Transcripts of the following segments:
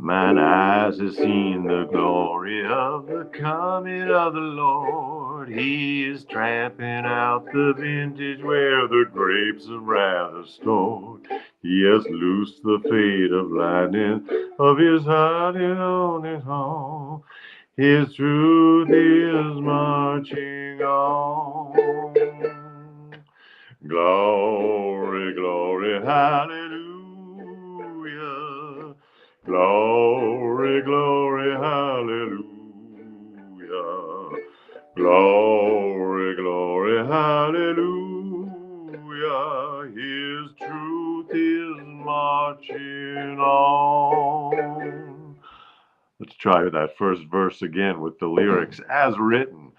Mine eyes have seen the glory of the coming of the Lord. He is tramping out the vintage where the grapes of wrath are stored. He has loosed the fate of lightning of his hiding on his home. His truth is marching on. Glory, glory, hallelujah. Glory, glory, hallelujah. Glory, glory, hallelujah. His truth is marching on. Let's try that first verse again with the lyrics as written.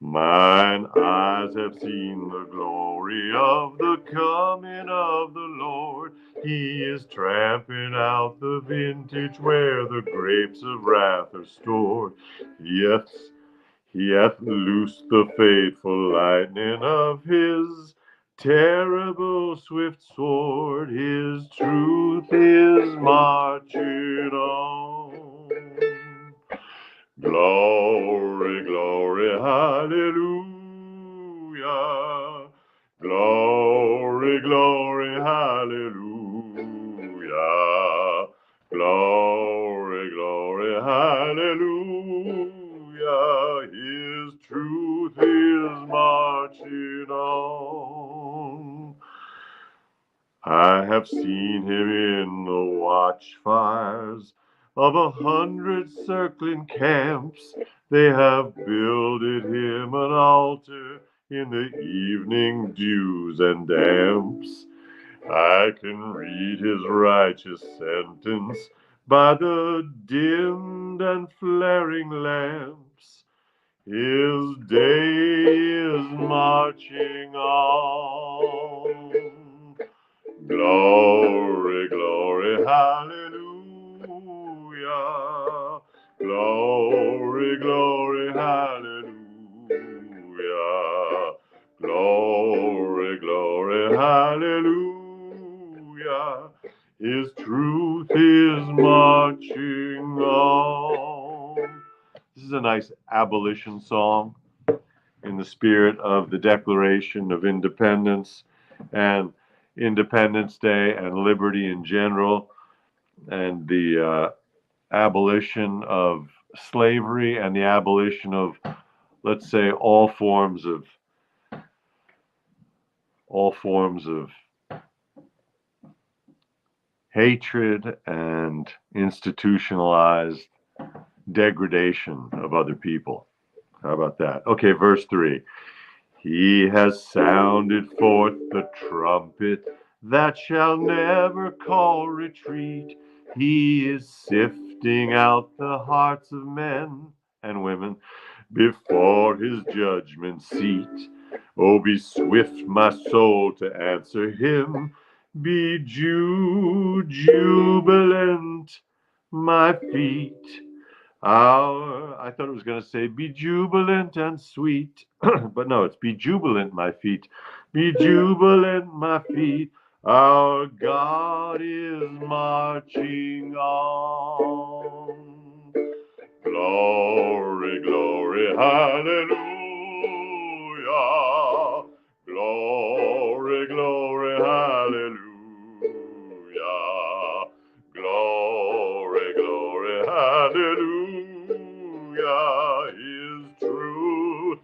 Mine eyes have seen the glory of the coming of the Lord. He is tramping out the vintage where the grapes of wrath are stored. He hath loosed the fateful lightning of his terrible swift sword. His truth is marching on. Glory, glory, hallelujah. Glory, glory, hallelujah. Glory, glory, hallelujah. His truth is marching on. I have seen him in the watchfires of 100 circling camps. They have builded him an altar in the evening dews and damps. I can read his righteous sentence by the dimmed and flaring lamps. His day is marching on. Glory, glory, hallelujah. Glory, glory, hallelujah. Glory, glory, hallelujah. His truth is marching on. This is a nice abolition song in the spirit of the Declaration of Independence and Independence Day and liberty in general, and the abolition of slavery and the abolition of, let's say, all forms of hatred and institutionalized degradation of other people. How about that? Okay, verse 3. He has sounded forth the trumpet that shall never call retreat. He is sifting out the hearts of men and women before his judgment seat. Oh, be swift, my soul, to answer him. Be jubilant, my feet. I thought it was going to say, be jubilant and sweet. But no, it's be jubilant, my feet. Be jubilant, my feet. Our God is marching on. Glory, glory, hallelujah. Glory, glory, hallelujah. Glory, glory, hallelujah. His truth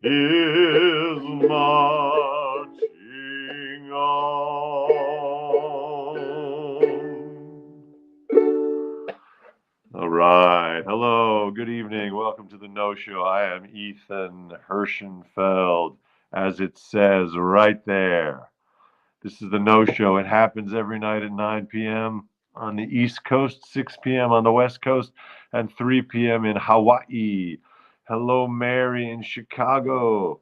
is marching on. All right. Hello. Good evening. Welcome to the nosho. I am Ethan Hirschenfeld, as it says right there. This is the nosho. It happens every night at 9 p.m. on the East Coast, 6 p.m. on the West Coast, and 3 p.m. in Hawaii. Hello, Mary in Chicago.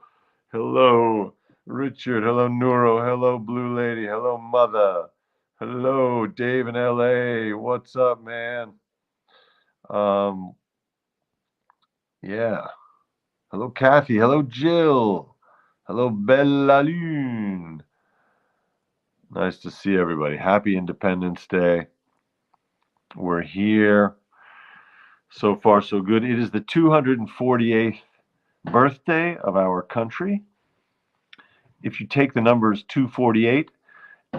Hello, Richard. Hello, Nuro. Hello, Blue Lady. Hello, Mother. Hello, Dave in LA. What's up, man? Um, yeah. Hello, Kathy. Hello, Jill. Hello, Bella Lune. Nice to see everybody. Happy Independence Day. We're here So far, so good. It is the 248th birthday of our country. If you take the numbers 248,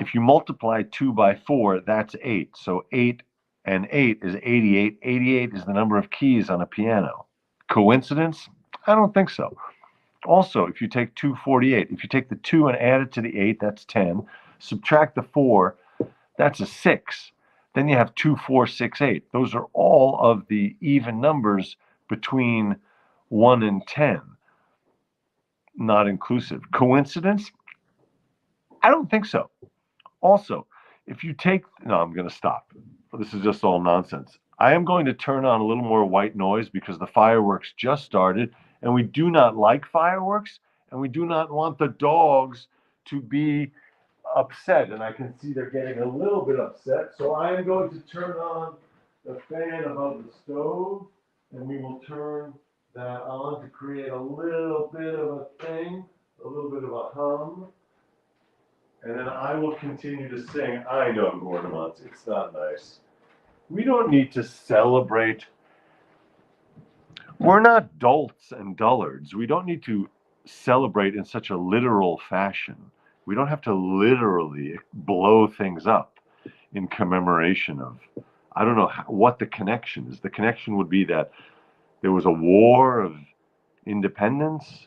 if you multiply 2 by 4, that's 8. So 8 and 8 is 88. 88 is the number of keys on a piano. Coincidence? I don't think so. Also, if you take 248, if you take the 2 and add it to the 8, that's 10. Subtract the 4, that's a 6. Then you have 2, 4, 6, 8. Those are all of the even numbers between 1 and 10, not inclusive. Coincidence? I don't think so. Also, if you take, no, I'm going to stop. This is just all nonsense. I am going to turn on a little more white noise because the fireworks just started, and we do not like fireworks, and we do not want the dogs to be upset. And I can see they're getting a little bit upset. So I am going to turn on the fan above the stove, and we will turn that on to create a little bit of a thing, a little bit of a hum. And then I will continue to sing. I know, Gordomont, it's not nice. We don't need to celebrate. We're not dolts and dullards. We don't need to celebrate in such a literal fashion. We don't have to literally blow things up in commemoration of, I don't know what the connection is. The connection would be that there was a war of independence,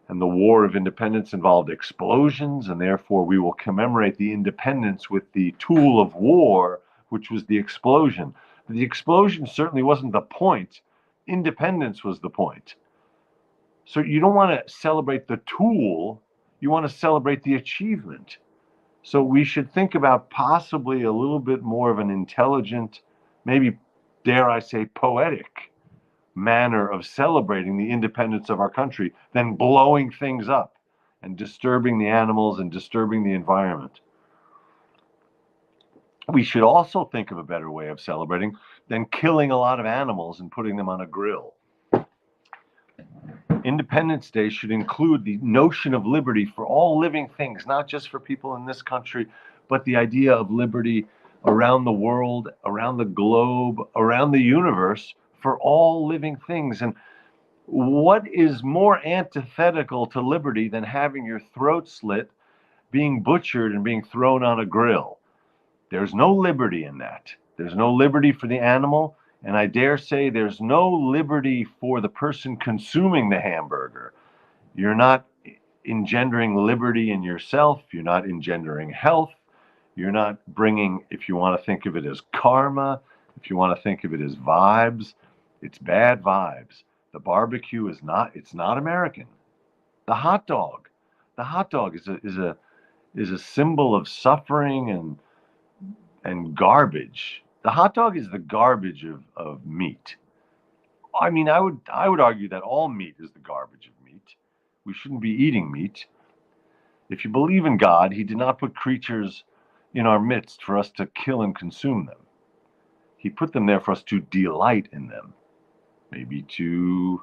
and the War of Independence involved explosions, and therefore we will commemorate the independence with the tool of war, which was the explosion. The explosion certainly wasn't the point. Independence was the point. So you don't want to celebrate the tool, you want to celebrate the achievement. So we should think about possibly a little bit more of an intelligent, maybe, dare I say, poetic manner of celebrating the independence of our country than blowing things up and disturbing the animals and disturbing the environment. We should also think of a better way of celebrating than killing a lot of animals and putting them on a grill. Independence Day should include the notion of liberty for all living things, not just for people in this country, but the idea of liberty around the world, around the globe, around the universe, for all living things. And what is more antithetical to liberty than having your throat slit, being butchered, and being thrown on a grill? There's no liberty in that. There's no liberty for the animal, and I dare say there's no liberty for the person consuming the hamburger. You're not engendering liberty in yourself. You're not engendering health. You're not bringing, if you want to think of it as karma, if you want to think of it as vibes, it's bad vibes. The barbecue is not, it's not American. The hot dog is a symbol of suffering and garbage. The hot dog is the garbage of meat. I mean, I would argue that all meat is the garbage of meat. We shouldn't be eating meat. If you believe in God, He did not put creatures in our midst for us to kill and consume them. He put them there for us to delight in them, maybe to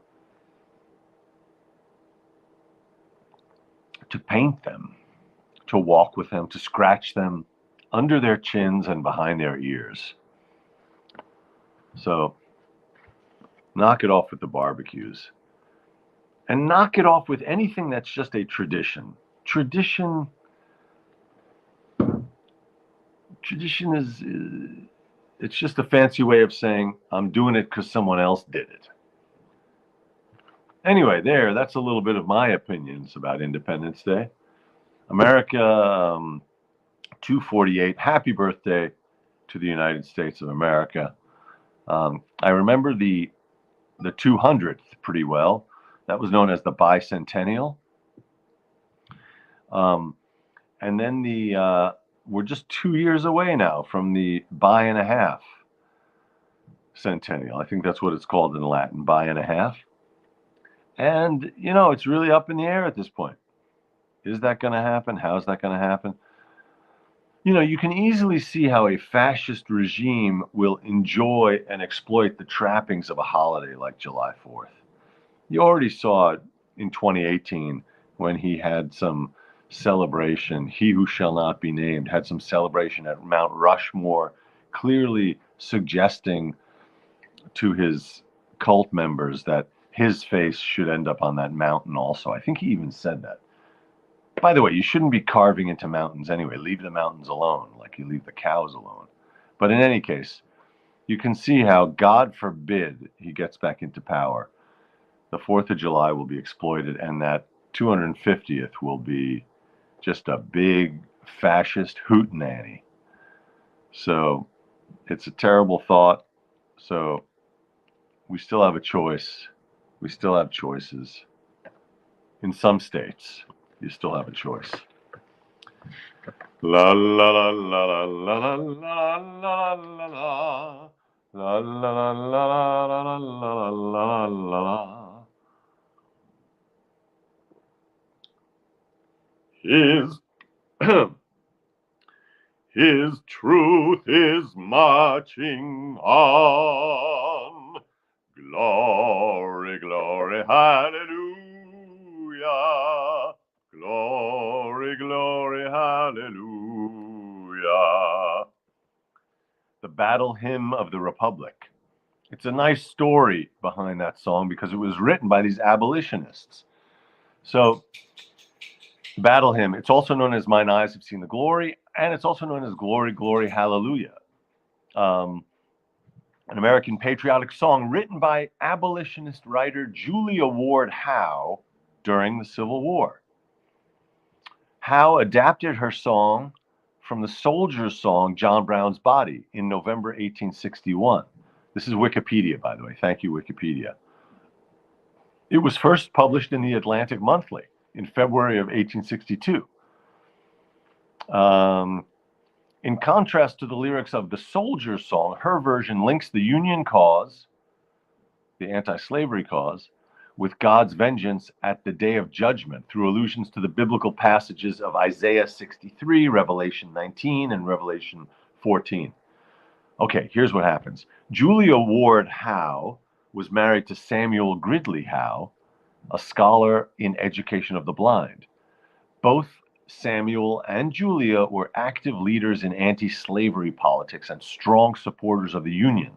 paint them, to walk with them, to scratch them under their chins and behind their ears. So knock it off with the barbecues. And knock it off with anything that's just a tradition. Tradition is, it's just a fancy way of saying, I'm doing it because someone else did it. Anyway, that's a little bit of my opinions about Independence Day. America, 248, happy birthday to the United States of America. I remember the 200th pretty well. That was known as the bicentennial. And then we're just 2 years away now from the bi and a half centennial. I think that's what it's called in Latin, bi and a half. And, it's really up in the air at this point. Is that going to happen? How's that going to happen? You can easily see how a fascist regime will enjoy and exploit the trappings of a holiday like July 4th. You already saw it in 2018 when he had some celebration. He who shall not be named had some celebration at Mount Rushmore, clearly suggesting to his cult members that his face should end up on that mountain also. I think he even said that. By the way, you shouldn't be carving into mountains anyway. Leave the mountains alone, like you leave the cows alone. But in any case, you can see how, God forbid, he gets back into power, the 4th of July will be exploited, and that 250th will be just a big fascist hootenanny. So it's a terrible thought. So we still have a choice. We still have choices. In some states, you still have a choice. La la la la la la la la la la la la la la la la. His His truth is marching on. Glory, glory, hallelujah. Glory, glory, hallelujah. The Battle Hymn of the Republic. It's a nice story behind that song because it was written by these abolitionists. So, Battle Hymn, it's also known as Mine Eyes Have Seen the Glory, and it's also known as Glory, Glory, Hallelujah. An American patriotic song written by abolitionist writer Julia Ward Howe during the Civil War. Howe adapted her song from the soldier's song John Brown's Body in November 1861. This is Wikipedia, by the way. Thank you, Wikipedia. It was first published in the Atlantic Monthly in February of 1862. In contrast to the lyrics of the soldier's song, her version links the Union cause, the anti-slavery cause, with God's vengeance at the day of judgment through allusions to the biblical passages of Isaiah 63, Revelation 19, and Revelation 14. Okay, here's what happens. Julia Ward Howe was married to Samuel Gridley Howe, a scholar in education of the blind. Both Samuel and Julia were active leaders in anti-slavery politics and strong supporters of the Union.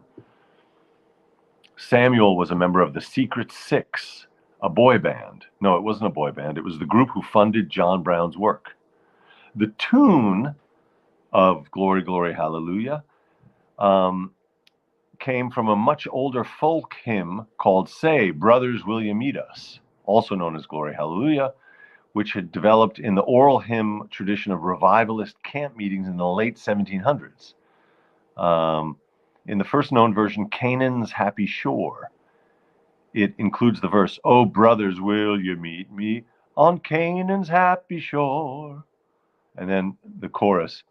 Samuel was a member of the Secret Six, a boy band. No, it wasn't a boy band. It was the group who funded John Brown's work. The tune of Glory, Glory, Hallelujah came from a much older folk hymn called Say, Brothers, Will You Meet Us, also known as Glory, Hallelujah, which had developed in the oral hymn tradition of revivalist camp meetings in the late 1700s. In the first known version, Canaan's Happy Shore, it includes the verse, "Oh, brothers, will you meet me on Canaan's happy shore?" And then the chorus,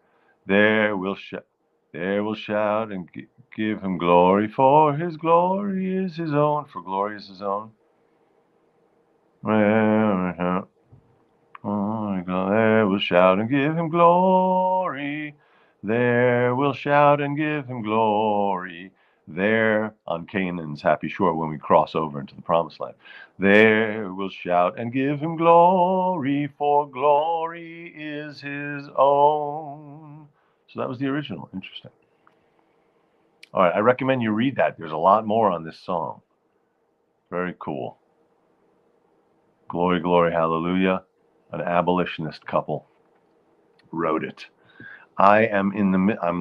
there we'll shout and give him glory, for his glory is his own, for glory is his own. There we'll shout and give him glory. There we'll shout and give him glory. There on Canaan's happy shore when we cross over into the promised land. There we'll shout and give him glory, for glory is his own. So that was the original. Interesting. All right, I recommend you read that. There's a lot more on this song. Very cool. Glory, glory, hallelujah. An abolitionist couple wrote it. I'm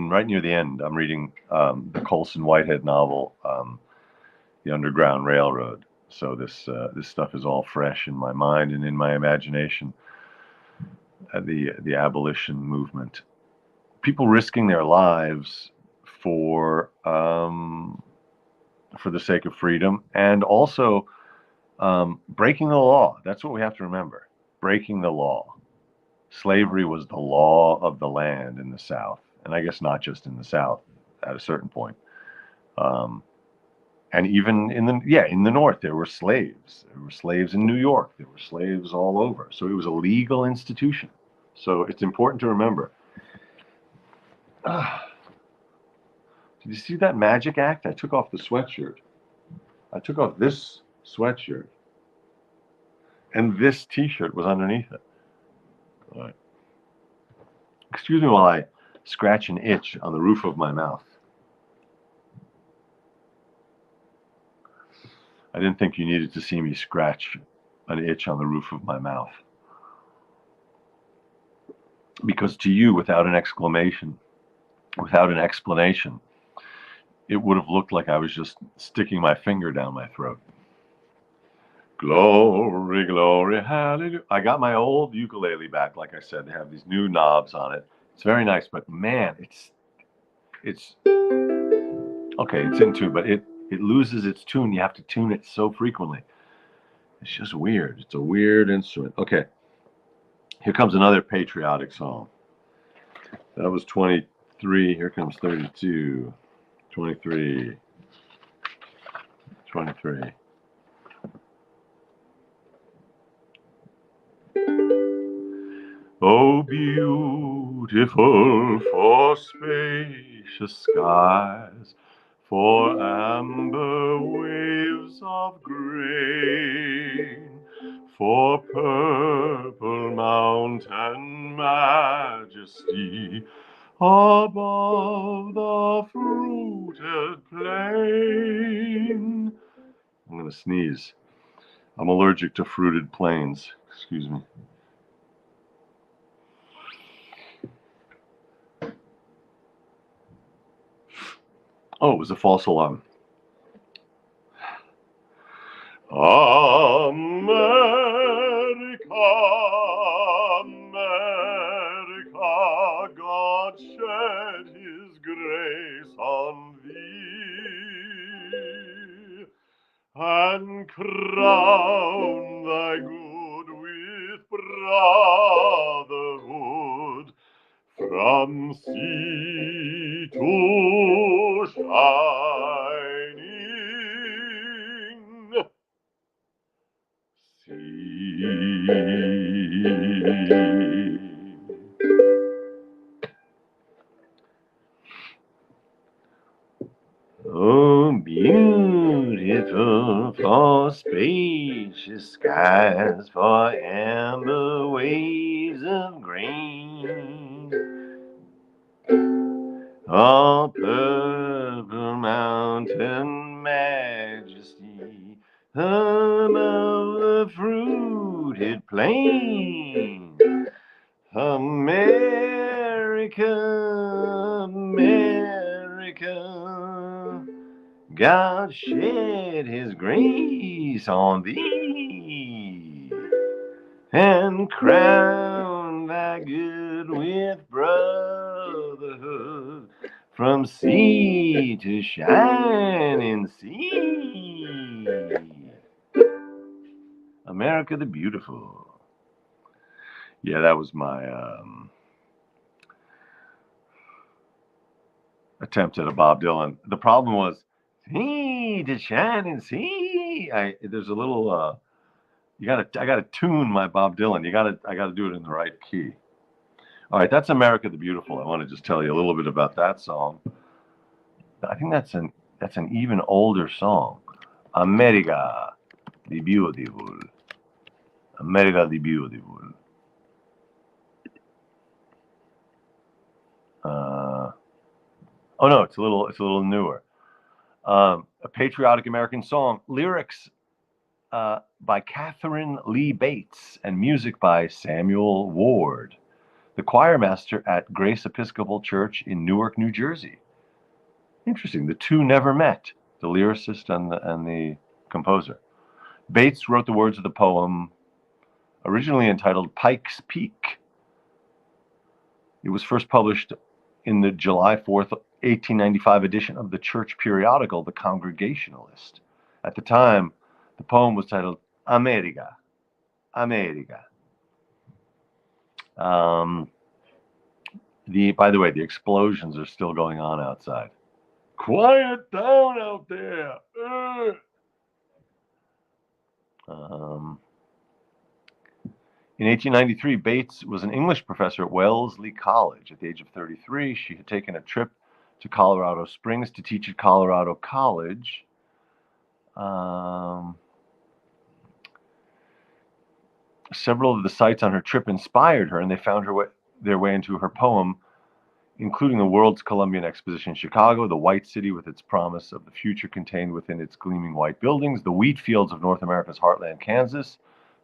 right near the end. I'm reading the Colson Whitehead novel, The Underground Railroad. So this stuff is all fresh in my mind and in my imagination. The abolition movement, people risking their lives for the sake of freedom, and also breaking the law. That's what we have to remember. Breaking the law. Slavery was the law of the land in the South, and I guess not just in the South at a certain point. And even in the North, there were slaves. There were slaves in New York. There were slaves all over. So it was a legal institution. So it's important to remember. Did you see that magic act? I took off the sweatshirt. I took off this sweatshirt, and this T-shirt was underneath it. All right. Excuse me while I scratch an itch on the roof of my mouth. I didn't think you needed to see me scratch an itch on the roof of my mouth. Because to you, without an exclamation, without an explanation, it would have looked like I was just sticking my finger down my throat. Glory, glory, hallelujah. I got my old ukulele back, like I said. They have these new knobs on it. It's very nice, but man, it's okay, it's in tune, but it loses its tune. You have to tune it so frequently. It's just weird. It's a weird instrument. Okay. Here comes another patriotic song. That was 23. Here comes 32. 23. 23. Oh, beautiful for spacious skies, for amber waves of grain, for purple mountain majesty above the fruited plain. I'm going to sneeze. I'm allergic to fruited plains. Excuse me. Oh, it was a false alarm. America, America, God shed his grace on thee, and crown thy good with brotherhood, from sea to shining sea. Oh, beautiful for spacious skies, for amber waves of green, oh, purple mountain majesty above the fruited plain. America, America, God shed his grace on thee, and crowned thy good with brotherhood, from sea to shining sea. America the Beautiful. Yeah, that was my attempt at a Bob Dylan. The problem was, sea to shining sea. There's a little I gotta tune my Bob Dylan. I gotta do it in the right key. All right, that's America the Beautiful. I want to just tell you a little bit about that song. I think that's an even older song. America the Beautiful. America the Beautiful. Oh no, it's a little newer. A patriotic American song. Lyrics by Catherine Lee Bates and music by Samuel Ward, the choir master at Grace Episcopal Church in Newark, New Jersey. Interesting. The two never met, the lyricist and the composer. Bates wrote the words of the poem, originally entitled Pike's Peak. It was first published in the July 4th, 1895 edition of the church periodical, The Congregationalist. At the time, the poem was titled America. America. By the way, the explosions are still going on outside. Quiet down out there. In 1893, Bates was an English professor at Wellesley College. At the age of 33, she had taken a trip to Colorado Springs to teach at Colorado College. Several of the sites on her trip inspired her, and they found their way into her poem including the World's Columbian Exposition in Chicago, the White City with its promise of the future contained within its gleaming white buildings, the wheat fields of North America's heartland, Kansas,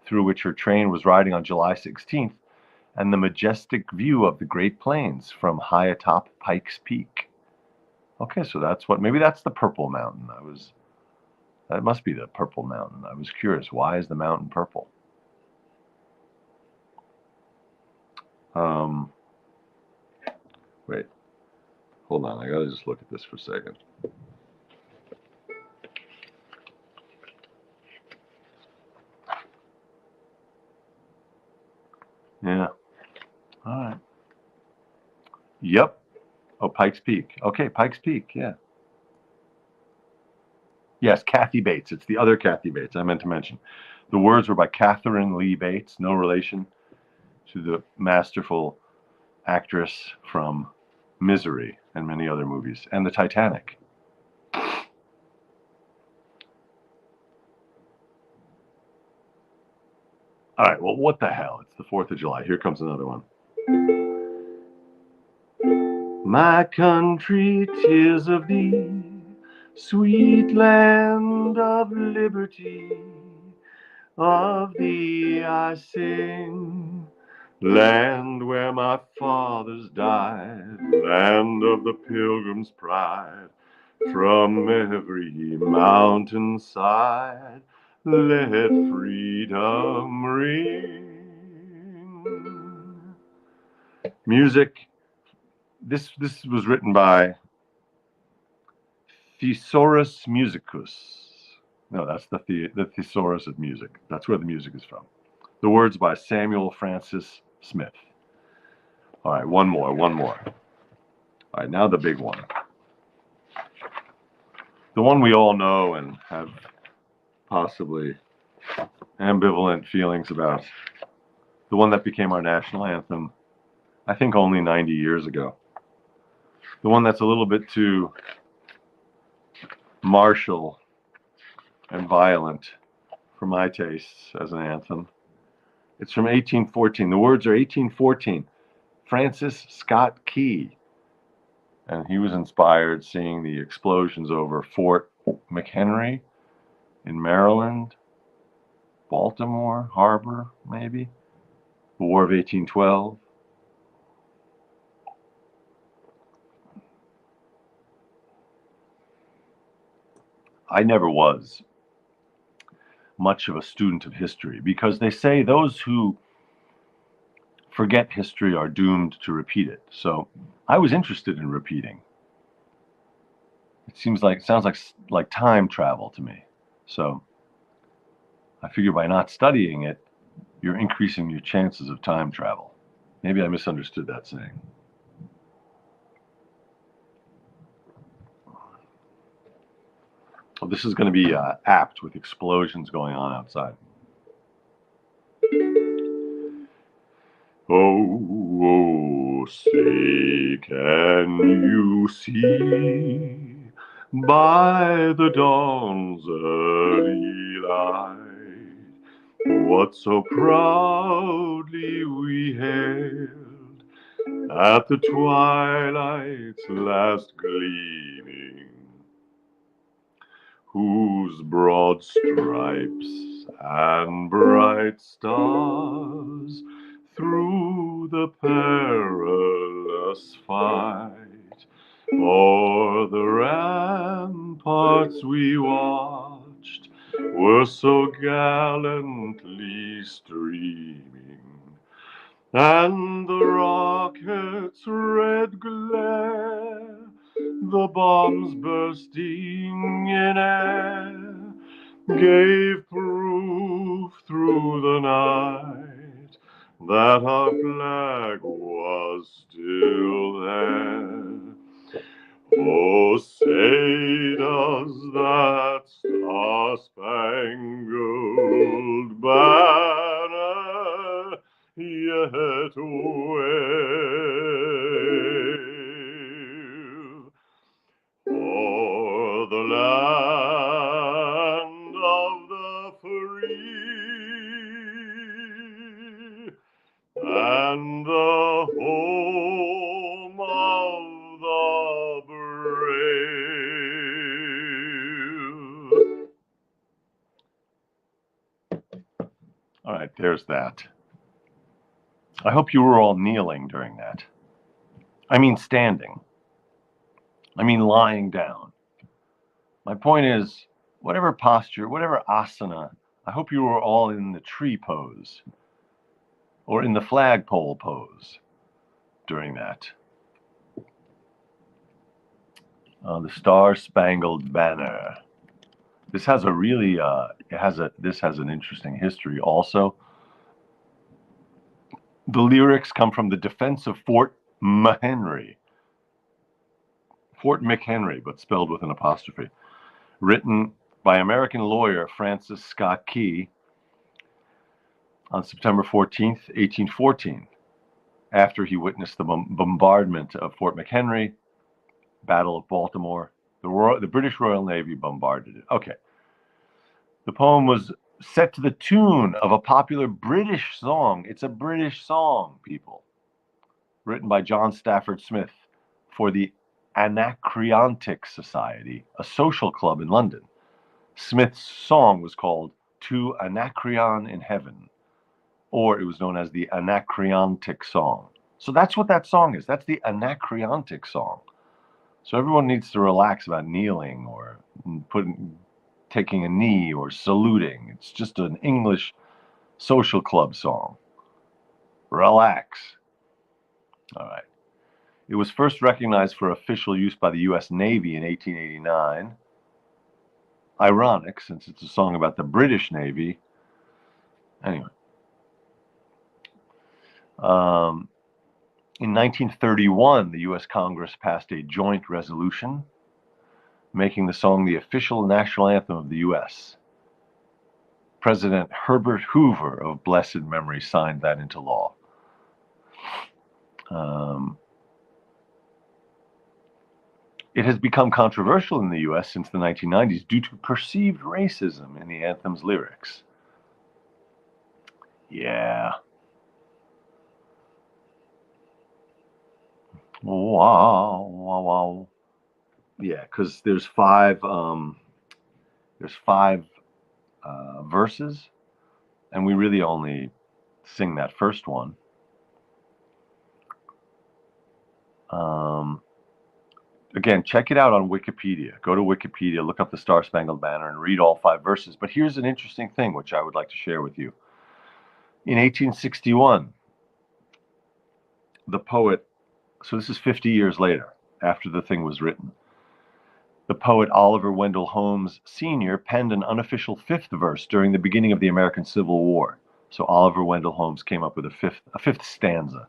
through which her train was riding on July 16th, and the majestic view of the Great Plains from high atop Pikes Peak. Okay, so maybe that's the Purple Mountain. That must be the Purple Mountain. I was curious, why is the mountain purple? Wait, hold on, I gotta just look at this for a second. Yeah, all right. Yep. Oh, Pikes Peak. Okay, Pikes Peak, yeah. Yes, Kathy Bates. It's the other Kathy Bates I meant to mention. The words were by Catherine Lee Bates, no relation to the masterful actress from Misery and many other movies, and the Titanic. All right, well, what the hell? It's the 4th of July. Here comes another one. My country, 'tis of thee, sweet land of liberty. Of thee I sing, land where my fathers died, land of the pilgrim's pride. From every mountainside, let freedom ring. Music. This was written by Thesaurus Musicus. No, that's the thesaurus of music. That's where the music is from. The words by Samuel Francis Smith. All right, one more. All right, now the big one. The one we all know and have possibly ambivalent feelings about. The one that became our national anthem, I think only 90 years ago. The one that's a little bit too martial and violent for my tastes as an anthem. It's from 1814. The words are 1814. Francis Scott Key. And he was inspired seeing the explosions over Fort McHenry in Maryland, Baltimore Harbor, maybe, the War of 1812. I never was much of a student of history because they say those who forget history are doomed to repeat it. So I was interested in repeating. It sounds like time travel to me. So I figure by not studying it, you're increasing your chances of time travel. Maybe I misunderstood that saying. Well, this is going to be apt with explosions going on outside. Oh, say, can you see by the dawn's early light what so proudly we hailed at the twilight's last gleaming, whose broad stripes and bright stars through the perilous fight o'er the ramparts we watched were so gallantly streaming, and the rocket's red glare, the bombs bursting in air, gave proof through the night that our flag was still there. Oh, say does that star-spangled banner yet wave o'er the land of the free and the home of there's that. I hope you were all kneeling during that. I mean standing. I mean lying down. My point is, whatever posture, whatever asana, I hope you were all in the tree pose or in the flagpole pose during that. The Star-Spangled Banner. This has a really, this has an interesting history also. The lyrics come from the defense of Fort McHenry. Fort McHenry, but spelled with an apostrophe. Written by American lawyer Francis Scott Key on September 14th, 1814, after he witnessed the bombardment of Fort McHenry, Battle of Baltimore. The British Royal Navy bombarded it. Okay. The poem was set to the tune of a popular British song. It's a British song, people. Written by John Stafford Smith for the Anacreontic Society, a social club in London. Smith's song was called To Anacreon in Heaven, or it was known as the Anacreontic Song. So that's what that song is. That's the Anacreontic Song. So everyone needs to relax about kneeling or taking a knee or saluting. It's just an English social club song. Relax. All right. It was first recognized for official use by the U.S. Navy in 1889. Ironic, since it's a song about the British Navy. Anyway. In 1931, the U.S. Congress passed a joint resolution making the song the official national anthem of the U.S. President Herbert Hoover of blessed memory signed that into law. It has become controversial in the U.S. since the 1990s due to perceived racism in the anthem's lyrics. Yeah. Wow, wow, wow. Yeah, because there's five verses, and we really only sing that first one. Again, check it out on Wikipedia. Go to Wikipedia, look up the Star-Spangled Banner, and read all 5 verses. But here's an interesting thing, which I would like to share with you. In 1861, the poet, so this is 50 years later, after the thing was written, the poet Oliver Wendell Holmes Sr. penned an unofficial 5th verse during the beginning of the American Civil War. So Oliver Wendell Holmes came up with a fifth stanza,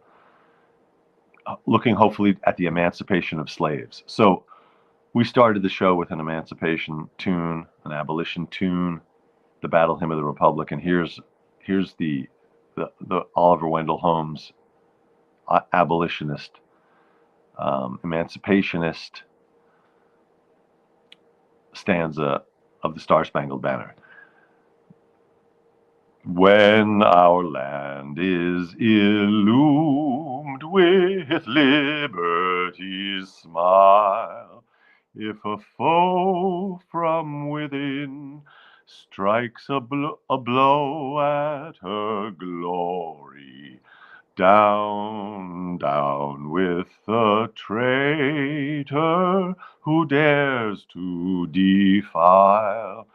looking hopefully at the emancipation of slaves. So we started the show with an emancipation tune, an abolition tune, the Battle Hymn of the Republic, and here's the Oliver Wendell Holmes abolitionist, emancipationist stanza of the Star-Spangled Banner. When our land is illumined with liberty's smile, if a foe from within strikes a blow at her glory, down, down with the traitor who dares to defile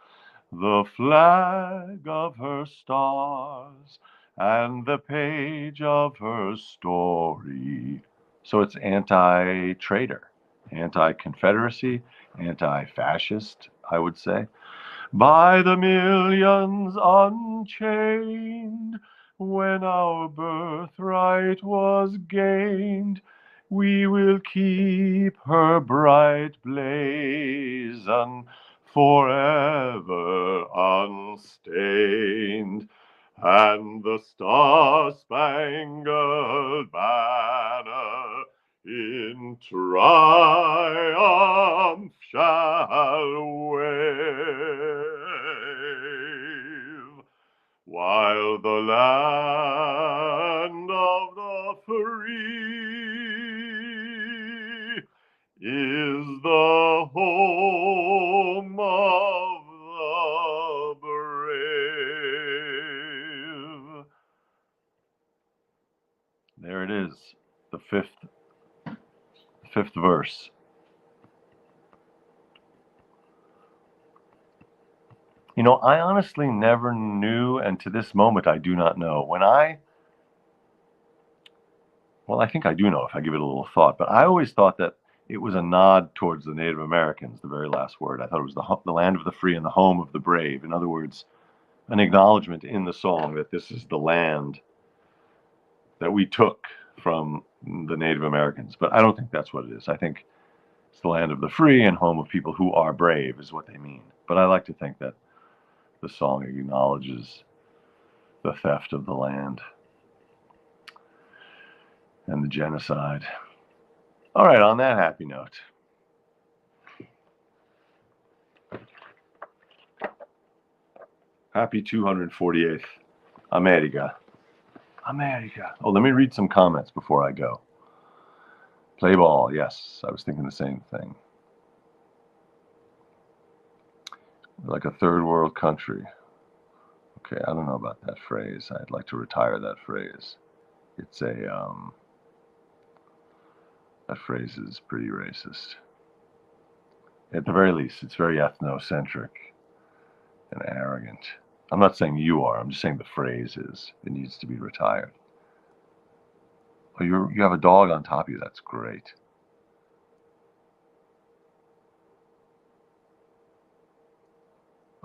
the flag of her stars and the page of her story. So it's anti-traitor, anti-Confederacy, anti-fascist, I would say. By the millions unchained, when our birthright was gained, we will keep her bright blazon forever unstained, and the Star-Spangled Banner in triumph shall wave, while the land of the free is the home of the brave. fifth verse. You know, I honestly never knew, and to this moment I do not know. Well, I think I do know if I give it a little thought, but I always thought that it was a nod towards the Native Americans, the very last word. I thought it was the land of the free and the home of the brave. In other words, an acknowledgement in the song that this is the land that we took from the Native Americans. But I don't think that's what it is. I think it's the land of the free and home of people who are brave is what they mean. But I like to think that the song acknowledges the theft of the land and the genocide. All right, on that happy note. Happy 248th America. America. Oh, let me read some comments before I go. Play ball. Yes, I was thinking the same thing. Like a third world country. Okay, I don't know about that phrase. I'd like to retire that phrase. It's that phrase is pretty racist. At the very least, it's very ethnocentric and arrogant. I'm not saying you are. I'm just saying the phrase is. It needs to be retired. Oh, you have a dog on top of you. That's great.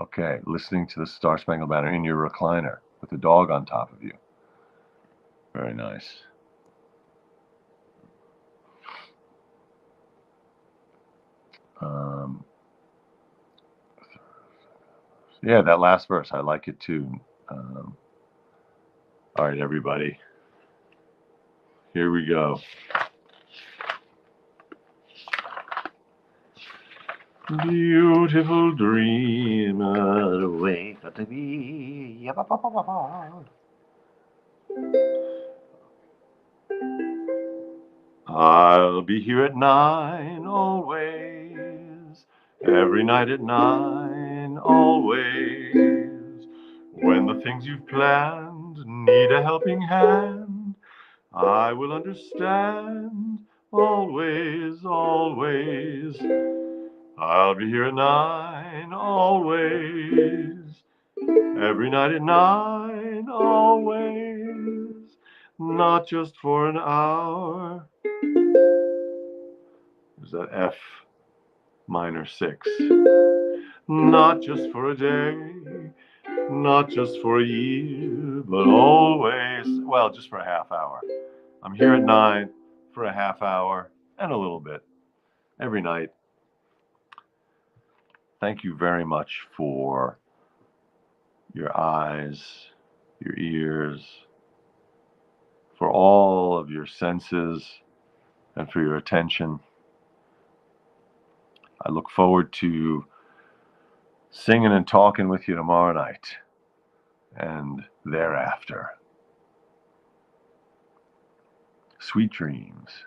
Okay, listening to the Star Spangled Banner in your recliner with a dog on top of you. Very nice. Yeah, that last verse, I like it too. All right, everybody. Here we go. Beautiful dreamer, wake up to me. I'll be here at 9 always, every night at 9 always. When the things you've planned need a helping hand, I will understand always, always. I'll be here at 9 always, every night at 9 always, not just for an hour. There's that F minor 6. Not just for a day, not just for a year, but always, well, just for a half hour. I'm here at 9 for a half hour and a little bit every night. Thank you very much for your eyes, your ears, for all of your senses, and for your attention. I look forward to singing and talking with you tomorrow night and thereafter. Sweet dreams.